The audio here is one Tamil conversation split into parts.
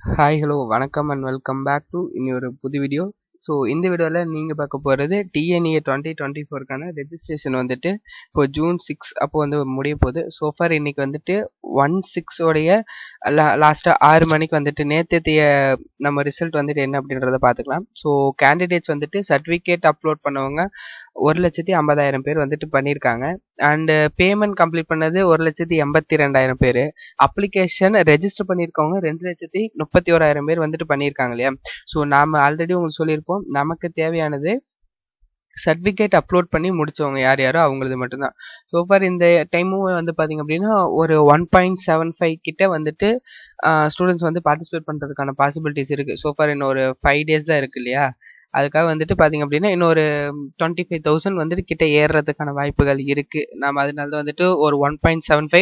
ஹாய் ஹலோ வணக்கம் அண்ட் வெல்கம் பேக் டு இன்னொரு புது வீடியோ. ஸோ இந்த வீடியோவில் நீங்கள் பார்க்க போகிறது டிஎன்ஏ 2024க்கான ரெஜிஸ்ட்ரேஷன் வந்துட்டு இப்போ June 6 அப்போ வந்து முடிய போகுது. சோஃபார் இன்னைக்கு வந்துட்டு 1/6 லாஸ்ட்டாக 6 மணிக்கு வந்துட்டு நேற்றைய நம்ம ரிசல்ட் வந்துட்டு என்ன அப்படின்றத பார்த்துக்கலாம். ஸோ கேண்டிடேட்ஸ் வந்துட்டு சர்டிஃபிகேட் அப்லோட் பண்ணவங்க 1,50,000 பேர் வந்துட்டு பண்ணியிருக்காங்க. அண்டு பேமெண்ட் கம்ப்ளீட் பண்ணது 1,82,000 பேர். அப்ளிகேஷன் ரெஜிஸ்டர் பண்ணியிருக்கவங்க 2,31,000 பேர் வந்துட்டு பண்ணியிருக்காங்க இல்லையா. ஸோ நாம் ஆல்ரெடி உங்களுக்கு சொல்லியிருப்போம், நமக்கு தேவையானது சர்டிஃபிகேட் அப்லோட் பண்ணி முடிச்சவங்க யார் யாரோ அவங்களது மட்டும்தான். ஸோ ஃபார் இந்த டைமும் வந்து பார்த்தீங்க அப்படின்னா ஒரு 1.75 கிட்ட வந்துட்டு ஸ்டூடெண்ட்ஸ் வந்து பார்ட்டிசிபேட் பண்ணுறதுக்கான பாசிபிலிட்டிஸ் இருக்குது. ஸோ ஃபார் இன்னும் ஒரு 5 days தான் இருக்குது இல்லையா. அதுக்காக வந்துட்டு பார்த்தீங்க அப்படின்னா இன்னொரு 25,000 வந்துட்டு கிட்ட ஏறுறதுக்கான வாய்ப்புகள் இருக்குது. நம்ம அதனால தான் வந்துட்டு ஒரு 1.75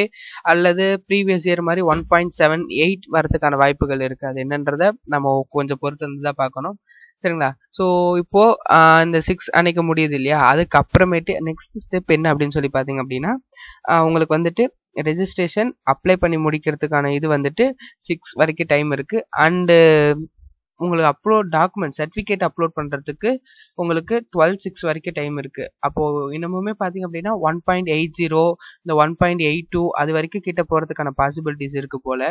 அல்லது ப்ரீவியஸ் இயர் மாதிரி 1.78 வரதுக்கான வாய்ப்புகள் இருக்குது. அது என்னன்றத நம்ம கொஞ்சம் பொறுத்து வந்து தான் பார்க்கணும், சரிங்களா. ஸோ இப்போது இந்த 6 அன்னைக்கு முடியுது இல்லையா. அதுக்கப்புறமேட்டு நெக்ஸ்ட் ஸ்டெப் என்ன அப்படின்னு சொல்லி பார்த்தீங்க அப்படின்னா உங்களுக்கு வந்துட்டு ரெஜிஸ்ட்ரேஷன் அப்ளை பண்ணி முடிக்கிறதுக்கான இது வந்துட்டு 6 வரைக்கும் டைம் இருக்குது. அண்டு உங்களுக்கு அப்லோட் டாக்குமெண்ட் சர்டிஃபிகேட் அப்லோட் பண்ணுறதுக்கு உங்களுக்கு 12/6 வரைக்கும் டைம் இருக்குது. அப்போது இன்னமுமே பார்த்தீங்க அப்படின்னா 1.80 இந்த 1.82 அது வரைக்கும் கிட்ட போகிறதுக்கான பாசிபிலிட்டிஸ் இருக்குது போல்.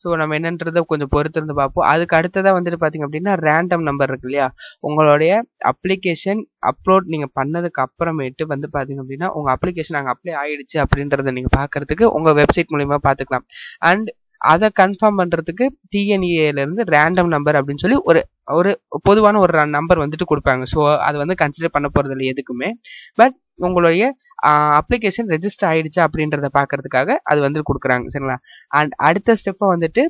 ஸோ நம்ம என்னன்றதை கொஞ்சம் பொறுத்து இருந்து பார்ப்போம். அதுக்கு அடுத்ததாக வந்துட்டு பார்த்தீங்க அப்படின்னா ரேண்டம் நம்பர் இருக்கு இல்லையா. உங்களுடைய அப்ளிகேஷன் அப்லோட் நீங்கள் பண்ணதுக்கு அப்புறமேட்டு வந்து பார்த்தீங்க அப்படின்னா உங்கள் அப்ளிகேஷன் அங்கே அப்ளை ஆகிடுச்சு அப்படின்றத நீங்கள் பார்க்குறதுக்கு உங்கள் வெப்சைட் மூலிமா பார்த்துக்கலாம். அண்ட் அதை கன்ஃபார்ம் பண்ணுறதுக்கு டிஎன்ஏலேருந்து ரேண்டம் நம்பர் அப்படின்னு சொல்லி ஒரு பொதுவான ஒரு நம்பர் வந்துட்டு கொடுப்பாங்க. ஸோ அது வந்து கன்சிடர் பண்ண போகிறது இல்லை எதுக்குமே. பட் உங்களுடைய அப்ளிகேஷன் ரெஜிஸ்டர் ஆகிடுச்சா அப்படின்றத பார்க்கறதுக்காக அது வந்துட்டு கொடுக்குறாங்க, சரிங்களா. அண்ட் அடுத்த ஸ்டெப்பை வந்துட்டு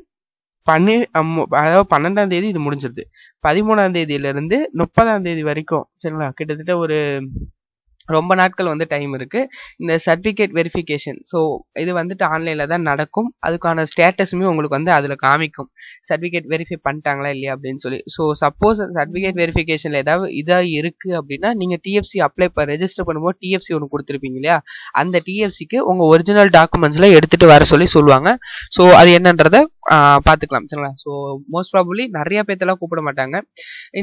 அதாவது 12ஆம் தேதி இது முடிஞ்சிருது. 13ஆம் தேதியிலேருந்து 30ஆம் தேதி வரைக்கும், சரிங்களா, கிட்டத்தட்ட ஒரு ரொம்ப நாட்கள் வந்து டைம் இருக்குது. இந்த சர்டிஃபிகேட் வெரிஃபிகேஷன் ஸோ இது வந்துட்டு ஆன்லைனில் தான் நடக்கும். அதுக்கான ஸ்டேட்டஸுமே உங்களுக்கு வந்து அதில் காமிக்கும், சர்டிஃபிகேட் வெரிஃபை பண்ணிட்டாங்களா இல்லையா அப்படின்னு சொல்லி. ஸோ சப்போஸ் சர்டிஃபிகேட் வெரிஃபிகேஷனில் ஏதாவது இதாக இருக்குது அப்படின்னா நீங்கள் டிஎஃப்சி அப்ளை ரெஜிஸ்டர் பண்ணும்போது டிஎஃப்சி ஒன்று கொடுத்துருப்பீங்க இல்லையா. அந்த டிஎஃப்சிக்கு உங்கள் ஒரிஜினல் டாக்குமெண்ட்ஸில் எடுத்துகிட்டு வர சொல்லுவாங்க. ஸோ அது என்னன்றதை பார்த்துக்கலாம், சரிங்களா. ஸோ மோஸ்ட் ப்ராபப்ளி நிறைய பேர்த்தெல்லாம் கூப்பிட மாட்டாங்க.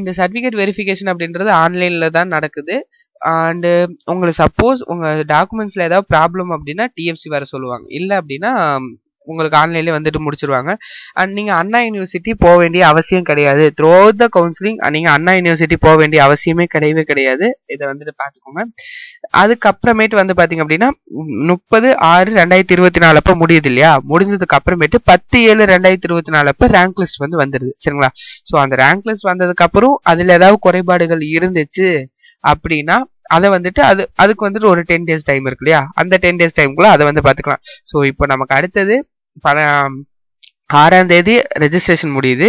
இந்த சர்டிஃபிகேட் வெரிஃபிகேஷன் அப்படின்றது ஆன்லைனில் தான் நடக்குது. அண்டு உங்களுக்கு சப்போஸ் உங்கள் டாக்குமெண்ட்ஸில் ஏதாவது ப்ராப்ளம் அப்படின்னா டிஎஃப்சி வர சொல்லுவாங்க. இல்லை அப்படின்னா உங்களுக்கு ஆன்லைன்லேயே வந்துட்டு முடிச்சிருவாங்க. அண்ட் நீங்கள் அண்ணா யூனிவர்சிட்டி போக வேண்டிய அவசியம் கிடையாது. த்ரூ அவுட் த கவுன்சிலிங் நீங்கள் அண்ணா யூனிவர்சிட்டி போக வேண்டிய அவசியமே கிடையாது. இதை வந்துட்டு பார்த்துக்கோங்க. அதுக்கப்புறமேட்டு வந்து பார்த்தீங்க அப்படின்னா 30/6/2024 அப்போ முடியுது இல்லையா. முடிஞ்சதுக்கு அப்புறமேட்டு 10/7/2024 அப்போ ரேங்க் லிஸ்ட் வந்து வந்துடுது, சரிங்களா. ஸோ அந்த ரேங்க் லிஸ்ட் வந்ததுக்கப்புறம் அதில் ஏதாவது குறைபாடுகள் இருந்துச்சு அப்படின்னா அதை வந்துட்டு அதுக்கு வந்துட்டு ஒரு 10 days டைம் இருக்கு இல்லையா. அந்த 10 days டைம்குள்ள அதை வந்து பார்த்துக்கலாம். ஸோ இப்போ நமக்கு அடுத்தது 6ஆம் தேதி ரெஜிஸ்ட்ரேஷன் முடியுது.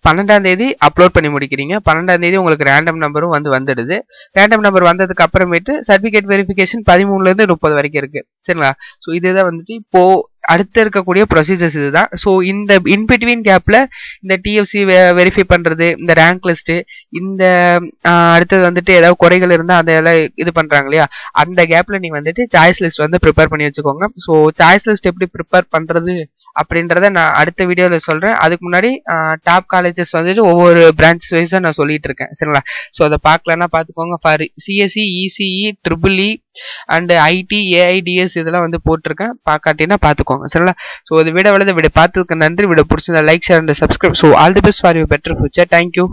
12ஆம் தேதி அப்லோட் பண்ணி முடிக்கிறீங்க. 12ஆம் தேதி உங்களுக்கு ரேண்டம் நம்பரும் வந்துடுது. ரேண்டம் நம்பர் வந்ததுக்கு அப்புறமேட்டு சர்டிஃபிகேட் வெரிஃபிகேஷன் 13லேருந்து 30 வரைக்கும் இருக்கு, சரிங்களா. ஸோ இதுதான் வந்துட்டு இப்போ அடுத்து இருக்கக்கூடிய ப்ரொசீஜர்ஸ் இதுதான். ஸோ இந்த இன்பிட்வீன் கேப்ல இந்த டிஎஃப்சி வெரிஃபை பண்றது, இந்த ரேங்க் லிஸ்ட், இந்த அடுத்தது வந்துட்டு ஏதாவது குறைகள் இருந்தால் அதெல்லாம் இது பண்றாங்க இல்லையா. அந்த கேப்ல நீங்க வந்துட்டு சாய்ஸ் லிஸ்ட் வந்து ப்ரிப்பேர் பண்ணி வச்சுக்கோங்க. ஸோ சாய்ஸ் லிஸ்ட் எப்படி ப்ரிப்பேர் பண்றது அப்படின்றத நான் அடுத்த வீடியோவில் சொல்றேன். அதுக்கு முன்னாடி டாப் காலேஜஸ் வந்துட்டு ஒவ்வொரு பிரான்ச் வைஸாக நான் சொல்லிட்டு இருக்கேன், சரிங்களா. ஸோ அதை பார்க்கலன்னா பார்த்துக்கோங்க. For CSE, ECE, triple E and IT, AIDS இதெல்லாம் வந்து போட்டிருக்கேன். பார்க்காட்டினா பார்த்துக்கோங்க, சரிங்களா. ஸோ இது வீடியோ பார்த்ததுக்கு நன்றி. வீடியோ பிடிச்சிருந்தா like, share and subscribe. So all the best for you better future. Thank you.